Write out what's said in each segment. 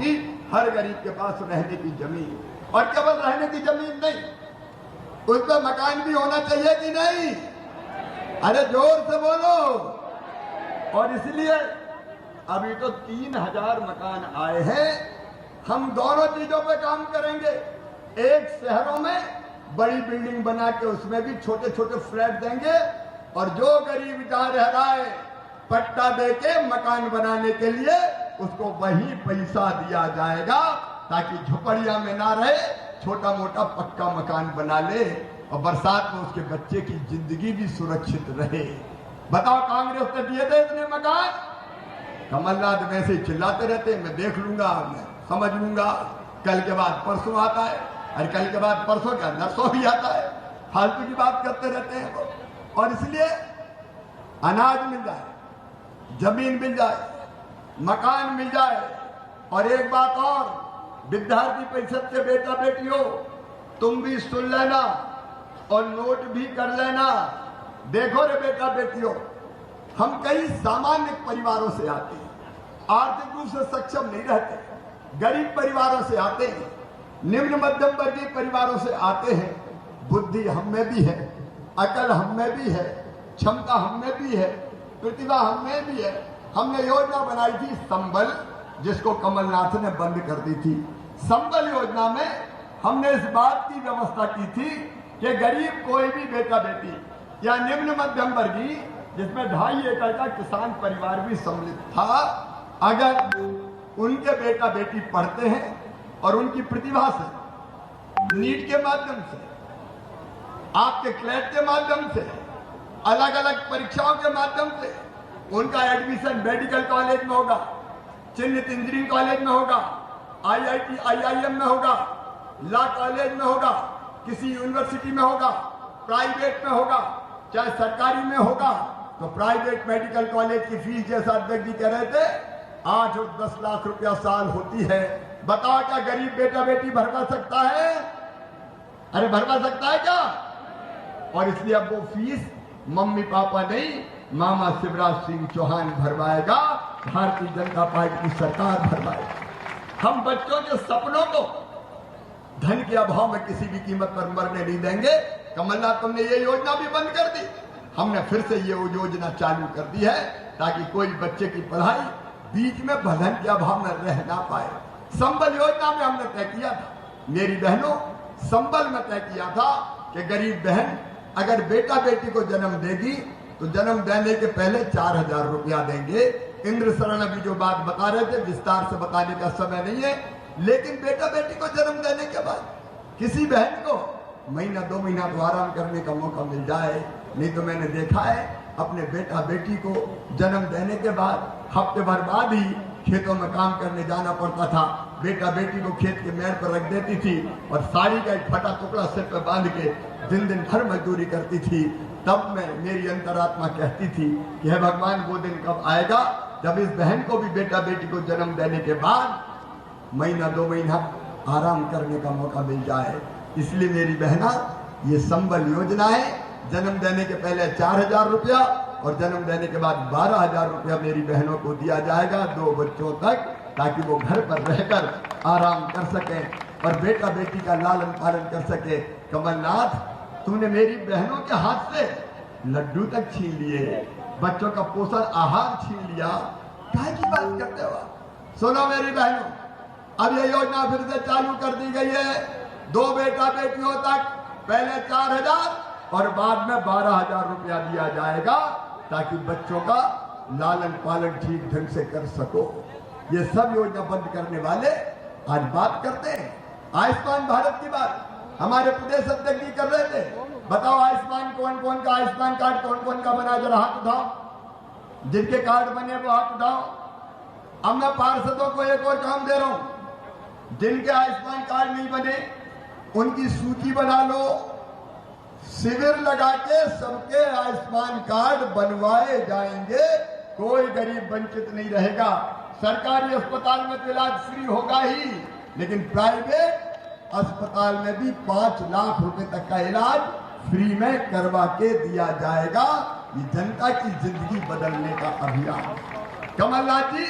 होगी हर गरीब के पास रहने की जमीन, और केवल रहने की जमीन नहीं, उस पर मकान भी होना चाहिए कि नहीं? अरे जोर से बोलो। और इसलिए अभी तो 3000 मकान आए हैं। हम दोनों चीजों पे काम करेंगे। एक, शहरों में बड़ी बिल्डिंग बना के उसमें भी छोटे छोटे फ्लैट देंगे, और जो गरीब जहां रह रहा है पट्टा दे के मकान बनाने के लिए उसको वही पैसा दिया जाएगा, ताकि झोपड़िया में ना रहे, छोटा मोटा पक्का मकान बना ले और बरसात में उसके बच्चे की जिंदगी भी सुरक्षित रहे। बताओ, कांग्रेस ने दिए थे इतने मकान? कमलनाथ वैसे ही चिल्लाते रहते, मैं देख लूंगा, मैं समझ लूंगा, कल के बाद परसों आता है, और कल के बाद परसों के अंदर सो भी आता है। फालतू की बात करते रहते हैं वो। और इसलिए अनाज मिल जाए, जमीन मिल जाए, मकान मिल जाए, और एक बात और, विद्यार्थी परिषद के बेटा बेटियों, तुम भी सुन लेना और नोट भी कर लेना। देखो रे बेटा बेटियों, हम कई सामान्य परिवारों से आते हैं, आर्थिक रूप से सक्षम नहीं रहते, गरीब परिवारों से आते हैं, निम्न मध्यम वर्गीय परिवारों से आते हैं। बुद्धि हम में भी है, अकल हम में भी है, क्षमता हम में भी है, प्रतिभा हम में भी है। हमने योजना बनाई थी संबल, जिसको कमलनाथ ने बंद कर दी थी। संबल योजना में हमने इस बात की व्यवस्था की थी कि गरीब कोई भी बेटा बेटी या निम्न मध्यम वर्गीय, जिसमें 2.5 एकड़ का किसान परिवार भी सम्मिलित था, अगर उनके बेटा बेटी पढ़ते हैं और उनकी प्रतिभा से, नीट के माध्यम से, आपके क्लैट के माध्यम से, अलग अलग परीक्षाओं के माध्यम से उनका एडमिशन मेडिकल कॉलेज में होगा, चिन्हित इंजीनियरिंग कॉलेज में होगा, IIT IIM में होगा, लॉ कॉलेज में होगा, किसी यूनिवर्सिटी में होगा, प्राइवेट में होगा, चाहे सरकारी में होगा, तो प्राइवेट मेडिकल कॉलेज की फीस, जैसा अध्यक्ष जी कह रहे थे, 8 और 10 लाख रुपया साल होती है। बताओ, क्या गरीब बेटा बेटी भरवा सकता है? अरे भरवा सकता है क्या? और इसलिए अब वो फीस मम्मी पापा नहीं, मामा शिवराज सिंह चौहान भरवाएगा, भारतीय जनता पार्टी की सरकार भरवाएगी। हम बच्चों के सपनों को धन के अभाव में किसी भी कीमत पर मरने नहीं देंगे। कमलनाथ, तुमने ये योजना भी बंद कर दी, हमने फिर से ये योजना चालू कर दी है, ताकि कोई बच्चे की पढ़ाई बीच में धन के अभाव में रह ना पाए। संबल योजना में हमने तय किया था, मेरी बहनों, संबल में तय किया था कि गरीब बहन अगर बेटा बेटी को जन्म देगी तो जन्म देने के पहले 4000 रुपया देंगे। इंद्र शरण अभी जो बात बता रहे थे, विस्तार से बताने का समय नहीं है, लेकिन बेटा बेटी को जन्म देने के बाद किसी बहन को महीना 2 महीना तो आराम करने का मौका मिल जाए। नहीं तो मैंने देखा है, अपने बेटा बेटी को जन्म देने के बाद हफ्ते भर बाद ही खेतों में काम करने जाना पड़ता था। बेटा बेटी को खेत के मेड़ पर रख देती थी और साड़ी का एक फटा टुकड़ा सिर पर बांध के दिन दिन भर मजदूरी करती थी। तब मैं, मेरी अंतरात्मा कहती थी कि हे भगवान, वो दिन कब आएगा जब इस बहन को भी बेटा बेटी को जन्म देने के बाद महीना 2 महीना आराम करने का मौका मिल जाए। इसलिए मेरी बहना, ये संबल योजना है, जन्म देने के पहले 4000 रुपया और जन्म देने के बाद 12000 रुपया मेरी बहनों को दिया जाएगा 2 बच्चों तक, ताकि वो घर पर रहकर आराम कर सके और बेटा बेटी का लालन पालन कर सके। कमलनाथ, तूने मेरी बहनों के हाथ से लड्डू तक छीन लिए, बच्चों का पोषण आहार छीन लिया, क्या की बात करते हो? सुनो मेरी बहनों, अब ये योजना फिर से चालू कर दी गई है। 2 बेटा बेटियों तक पहले 4000 और बाद में 12000 रुपया दिया जाएगा, ताकि बच्चों का लालन पालन ठीक ढंग से कर सको। ये सब योजना बंद करने वाले आज बात करते हैं आयुष्मान भारत की बात। हमारे प्रदेश अध्यक्ष जी कर रहे थे, बताओ आयुष्मान कौन कौन का, आयुष्मान कार्ड कौन कौन का बना, जरा हाथ उठाओ। जिनके कार्ड बने वो हाथ उठाओ। अब मैं पार्षदों को एक और काम दे रहा हूं, जिनके आयुष्मान कार्ड नहीं बने उनकी सूची बना लो, शिविर लगा के सबके आयुष्मान कार्ड बनवाए जाएंगे, कोई गरीब वंचित नहीं रहेगा। सरकारी अस्पताल में तो इलाज फ्री होगा ही, लेकिन प्राइवेट अस्पताल में भी 5 लाख रुपए तक का इलाज फ्री में करवा के दिया जाएगा। ये जनता की जिंदगी बदलने का अभियान। कमलनाथ जी,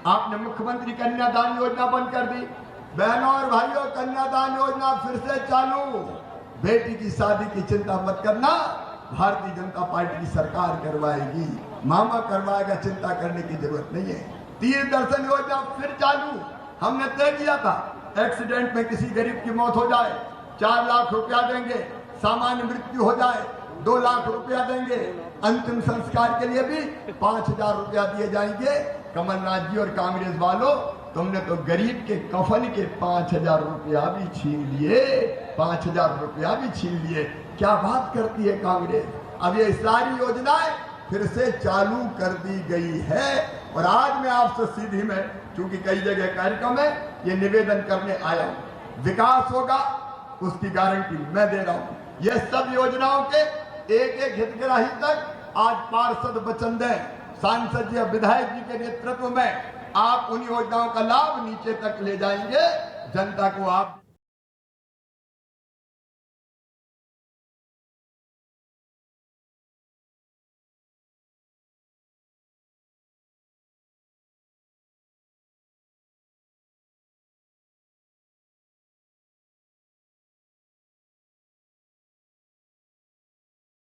आपने मुख्यमंत्री कन्यादान योजना बंद कर दी। बहनों और भाइयों, कन्यादान योजना फिर से चालू। बेटी की शादी की चिंता मत करना, भारतीय जनता पार्टी की सरकार करवाएगी, मामा करवाएगा, चिंता करने की जरूरत नहीं है। तीर्थ दर्शन योजना फिर चालू। हमने तय किया था, एक्सीडेंट में किसी गरीब की मौत हो जाए 4 लाख रुपया देंगे, सामान्य मृत्यु हो जाए 2 लाख रुपया देंगे, अंतिम संस्कार के लिए भी 5,000 रुपया दिए जाएंगे। कमलनाथ जी और कांग्रेस वालों, तुमने तो गरीब के कफन के 5,000 रुपया भी छीन लिए, 5,000 रुपया भी छीन लिए। क्या बात करती है कांग्रेस। अब ये सारी योजनाएं फिर से चालू कर दी गई है। और आज मैं आपसे सीधी में, चूंकि कई जगह कार्यक्रम है, ये निवेदन करने आया हूं। विकास होगा उसकी गारंटी मैं दे रहा हूं। ये सब योजनाओं के एक एक हितग्राही तक आज पार्षद वचन दें, सांसद जी, विधायक जी के नेतृत्व में आप उन योजनाओं का लाभ नीचे तक ले जाएंगे। जनता को आप